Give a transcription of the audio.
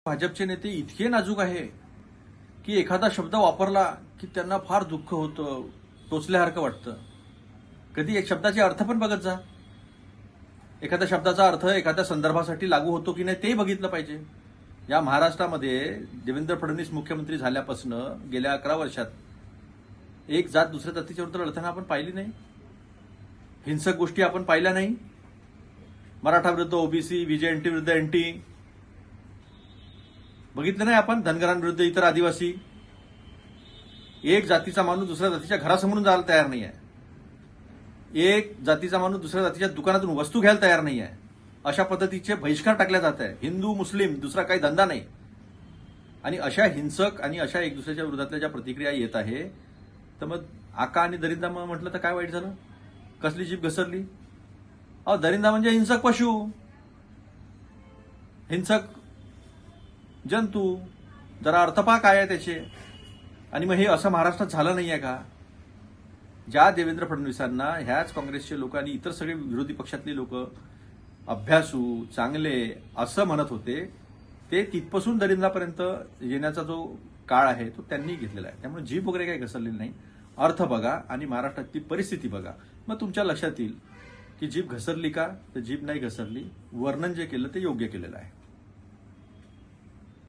भाजपचे नेते इतके नाजूक आहे की एखादा शब्द वापरला की त्यांना फार दुःख होतं, टोचल्यासारखं वाटतं. कधी एक शब्दाचे अर्थ पण बघत जा. एखाद्या शब्दाचा अर्थ एखाद्या संदर्भासाठी लागू होतो की नाही ते बघितलं पाहिजे. या महाराष्ट्रामध्ये देवेंद्र फडणवीस मुख्यमंत्री झाल्यापासून गेल्या 11 वर्षात एक जात दुसऱ्या जातीच्या विरुद्ध लढताना आपण पाहिली नाही. हिंसक गोष्टी आपण पाहिल्या नाही. मराठा विरुद्ध ओबीसी, व्हीजेएनटी विरुद्ध एनटी बघितलं नाही आपण. धनगरांविरुद्ध इतर आदिवासी. एक जातीचा माणूस दुसऱ्या जातीच्या घरासमोरून जायला तयार नाही आहे. एक जातीचा माणूस दुसऱ्या जातीच्या दुकानातून वस्तू घ्यायला तयार नाही आहे. अशा पद्धतीचे बहिष्कार टाकले जात आहे. हिंदू मुस्लिम दुसरा काही धंदा नाही. आणि अशा हिंसक आणि अशा एक दुसऱ्याच्या विरोधातल्या ज्या प्रतिक्रिया येत आहे, तर मग आका आणि दरिंदा म्हटलं तर काय वाईट झालं? कसली जीभ घसरली? दरिंदा म्हणजे हिंसक पशु, हिंसक जंतू. जरा अर्थपा काय आहे त्याचे? आणि मग हे असं महाराष्ट्रात झालं नाहीये का? ज्या देवेंद्र फडणवीसांना ह्याच काँग्रेसचे लोक आणि इतर सगळे विरोधी पक्षातले लोक अभ्यासू चांगले असं म्हणत होते, ते तिथपासून दरिंदापर्यंत येण्याचा जो काळ आहे तो त्यांनी घेतलेला आहे. त्यामुळे जीभ वगैरे काही घसरलेली नाही. अर्थ बघा आणि महाराष्ट्रातली परिस्थिती बघा, मग तुमच्या लक्षात येईल की जीभ घसरली का? तर जीभ नाही घसरली. वर्णन जे केलं ते योग्य केलेलं आहे.